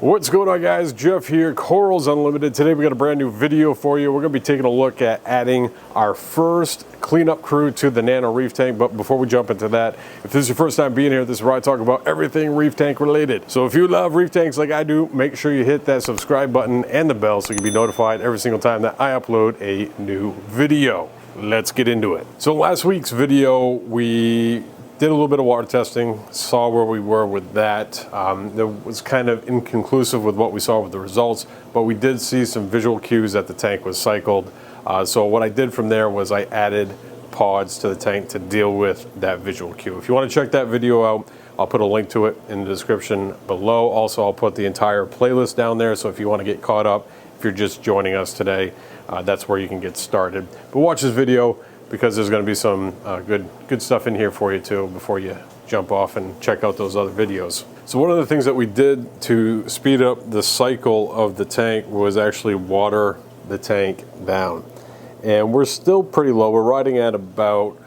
What's going on, guys? Jeff here, Corals Unlimited. Today we got a brand new video for you. We're going to be taking a look at adding our first cleanup crew to the Nano Reef tank. But before we jump into that, if this is your first time being here, this is where I talk about everything reef tank related. So if you love reef tanks like I do, make sure you hit that subscribe button and the bell so you can be notified every single time that I upload a new video. Let's get into it. So last week's video, we did a little bit of water testing, saw where we were with that. It was kind of inconclusive with what we saw with the results, but we did see some visual cues that the tank was cycled. So what I did from there was I added pods to the tank to deal with that visual cue. If you want to check that video out, I'll put a link to it in the description below. Also, I'll put the entire playlist down there, so if you want to get caught up, if you're just joining us today, that's where you can get started. But watch this video, because there's going to be some good stuff in here for you too before you jump off and check out those other videos. So one of the things that we did to speed up the cycle of the tank was actually water the tank down. And we're still pretty low. We're riding at about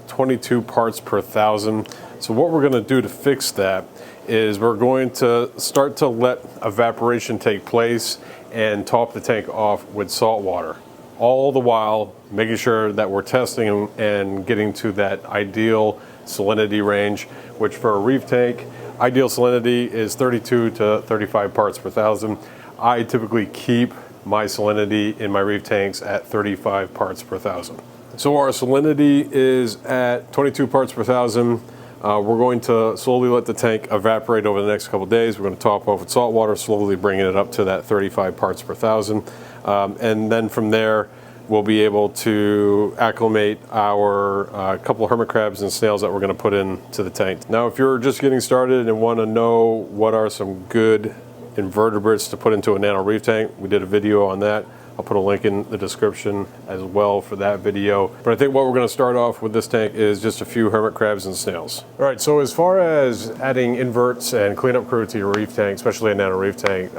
22 parts per thousand. So what we're going to do to fix that is we're going to start to let evaporation take place and top the tank off with salt water, all the while making sure that we're testing and getting to that ideal salinity range, which for a reef tank, ideal salinity is 32 to 35 parts per thousand. I typically keep my salinity in my reef tanks at 35 parts per thousand. So our salinity is at 22 parts per thousand. We're going to slowly let the tank evaporate over the next couple of days. We're going to top off with salt water, slowly bringing it up to that 35 parts per thousand. And then from there, we'll be able to acclimate our couple of hermit crabs and snails that we're going to put into the tank. Now, if you're just getting started and want to know what are some good invertebrates to put into a Nano Reef tank, we did a video on that. I'll put a link in the description as well for that video. But I think what we're going to start off with this tank is just a few hermit crabs and snails. All right, so as far as adding inverts and cleanup crew to your reef tank, especially a Nano Reef tank,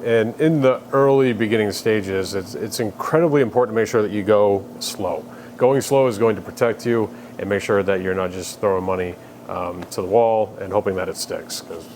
and in the early beginning stages, it's incredibly important to make sure that you go slow. Going slow is going to protect you and make sure that you're not just throwing money to the wall and hoping that it sticks, because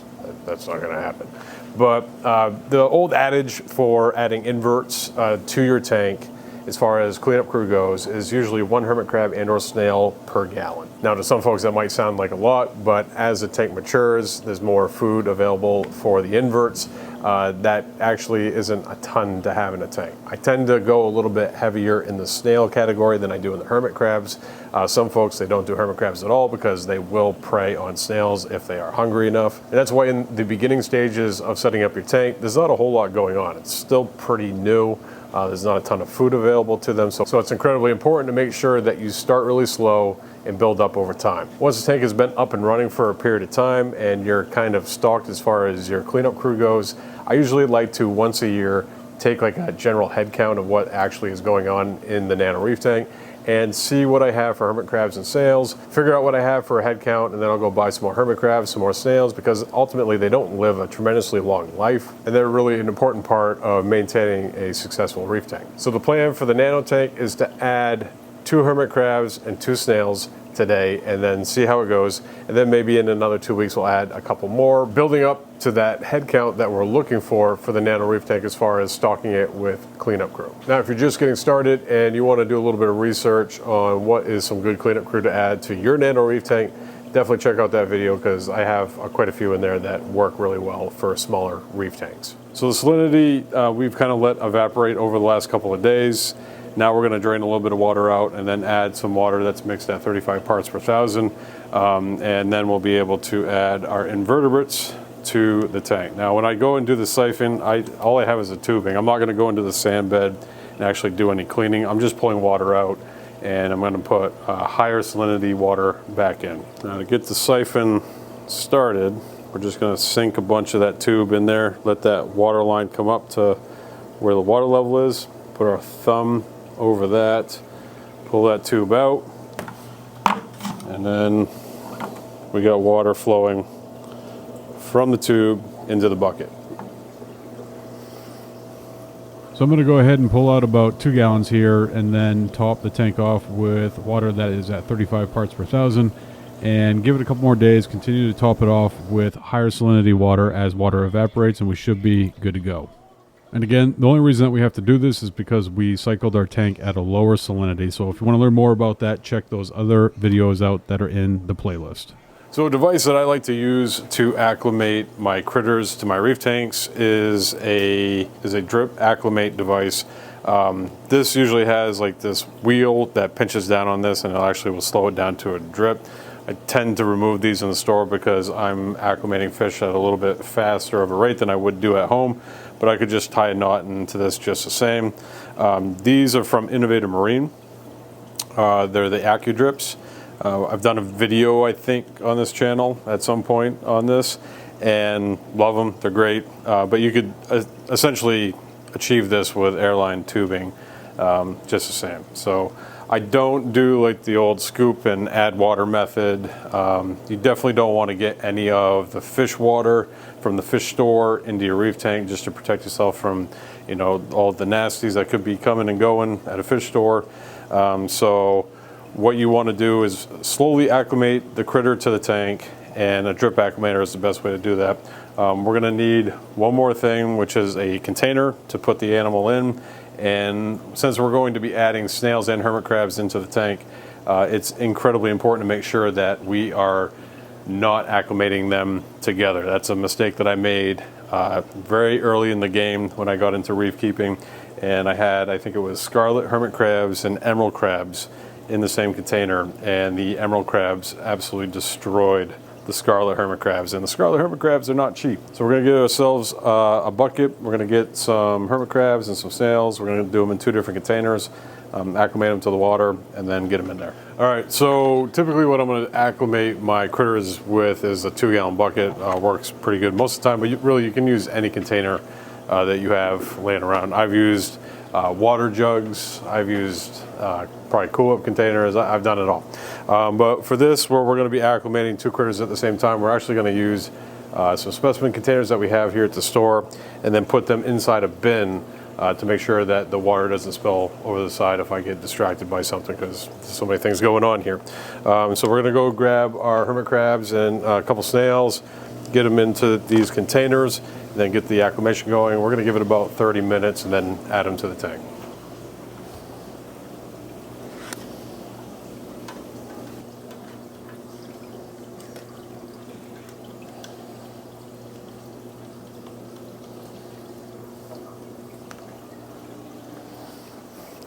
that's not going to happen. But the old adage for adding inverts to your tank, as far as cleanup crew goes, is usually one hermit crab and or snail per gallon. Now, to some folks that might sound like a lot, but as the tank matures, there's more food available for the inverts. That actually isn't a ton to have in a tank. I tend to go a little bit heavier in the snail category than I do in the hermit crabs. Some folks, they don't do hermit crabs at all because they will prey on snails if they are hungry enough. And that's why in the beginning stages of setting up your tank, there's not a whole lot going on. It's still pretty new. There's not a ton of food available to them. So it's incredibly important to make sure that you start really slow and build up over time. Once the tank has been up and running for a period of time and you're kind of stocked as far as your cleanup crew goes, I usually like to once a year take like a general head count of what actually is going on in the Nano Reef tank and see what I have for hermit crabs and snails, figure out what I have for a head count, and then I'll go buy some more hermit crabs, some more snails, because ultimately they don't live a tremendously long life, and they're really an important part of maintaining a successful reef tank. So the plan for the Nano tank is to add 2 hermit crabs and 2 snails today, and then see how it goes, and then maybe in another 2 weeks we'll add a couple more, building up to that head count that we're looking for the Nano Reef tank as far as stocking it with cleanup crew. Now, if you're just getting started and you want to do a little bit of research on what is some good cleanup crew to add to your Nano Reef tank, definitely check out that video, because I have quite a few in there that work really well for smaller reef tanks. So the salinity we've kind of let evaporate over the last couple of days. Now we're going to drain a little bit of water out and then add some water that's mixed at 35 parts per thousand. And then we'll be able to add our invertebrates to the tank. Now, when I go and do the siphon, all I have is a tubing. I'm not going to go into the sand bed and actually do any cleaning. I'm just pulling water out, and I'm going to put higher salinity water back in. Now, to get the siphon started, we're just going to sink a bunch of that tube in there, let that water line come up to where the water level is, put our thumb over that, pull that tube out, and then we got water flowing from the tube into the bucket. So I'm going to go ahead and pull out about 2 gallons here and then top the tank off with water that is at 35 parts per thousand. and give it a couple more days. Continue to top it off with higher salinity water as water evaporates, and we should be good to go. And again, the only reason that we have to do this is because we cycled our tank at a lower salinity. So if you want to learn more about that, check those other videos out that are in the playlist. So a device that I like to use to acclimate my critters to my reef tanks is a drip acclimate device. This usually has like this wheel that pinches down on this, and it actually will slow it down to a drip. I tend to remove these in the store because I'm acclimating fish at a little bit faster of a rate than I would do at home, but I could just tie a knot into this just the same. These are from Innovative Marine. They're the AccuDrips. I've done a video, I think, on this channel at some point on this, and love them. They're great, but you could essentially achieve this with airline tubing just the same. So I don't do like the old scoop and add water method. You definitely don't want to get any of the fish water from the fish store into your reef tank, just to protect yourself from, you know, all the nasties that could be coming and going at a fish store. So what you want to do is slowly acclimate the critter to the tank, and a drip acclimator is the best way to do that. We're going to need one more thing, which is a container to put the animal in. And since we're going to be adding snails and hermit crabs into the tank, it's incredibly important to make sure that we are not acclimating them together. That's a mistake that I made very early in the game when I got into reef keeping, and I think it was scarlet hermit crabs and emerald crabs in the same container, and the emerald crabs absolutely destroyed the scarlet hermit crabs, and the scarlet hermit crabs are not cheap. So we're going to get ourselves a bucket. We're going to get some hermit crabs and some snails. We're going to do them in 2 different containers, acclimate them to the water, and then get them in there. All right, so typically what I'm going to acclimate my critters with is a 2-gallon bucket. Works pretty good most of the time, but you can use any container that you have laying around. I've used water jugs. I've used probably cool-up containers. I've done it all. But for this, where we're going to be acclimating 2 critters at the same time, we're actually going to use some specimen containers that we have here at the store, and then put them inside a bin to make sure that the water doesn't spill over the side if I get distracted by something, because there's so many things going on here. So we're going to go grab our hermit crabs and a couple snails, get them into these containers, and then get the acclimation going. We're going to give it about 30 minutes and then add them to the tank.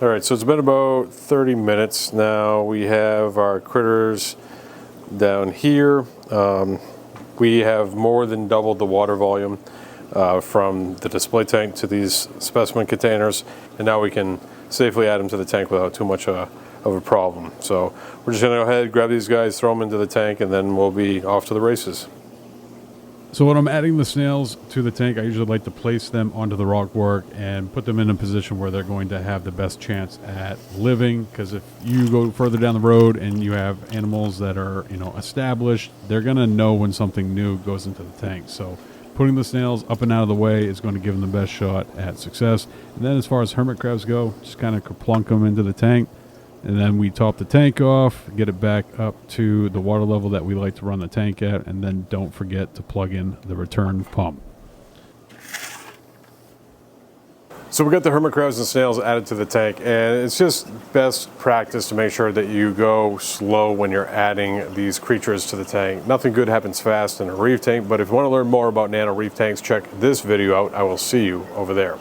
All right, so it's been about 30 minutes now. We have our critters down here. We have more than doubled the water volume from the display tank to these specimen containers, and now we can safely add them to the tank without too much of a problem. So we're just gonna go ahead, grab these guys, throw them into the tank, and then we'll be off to the races. So when I'm adding the snails to the tank, I usually like to place them onto the rock work and put them in a position where they're going to have the best chance at living. Because if you go further down the road and you have animals that are, you know, established, they're going to know when something new goes into the tank. So putting the snails up and out of the way is going to give them the best shot at success. And then as far as hermit crabs go, just kind of plunk them into the tank. And then we top the tank off, get it back up to the water level that we like to run the tank at, and then don't forget to plug in the return pump. So we got the hermit crabs and snails added to the tank, and it's just best practice to make sure that you go slow when you're adding these creatures to the tank. Nothing good happens fast in a reef tank, but if you want to learn more about Nano Reef tanks, check this video out. I will see you over there.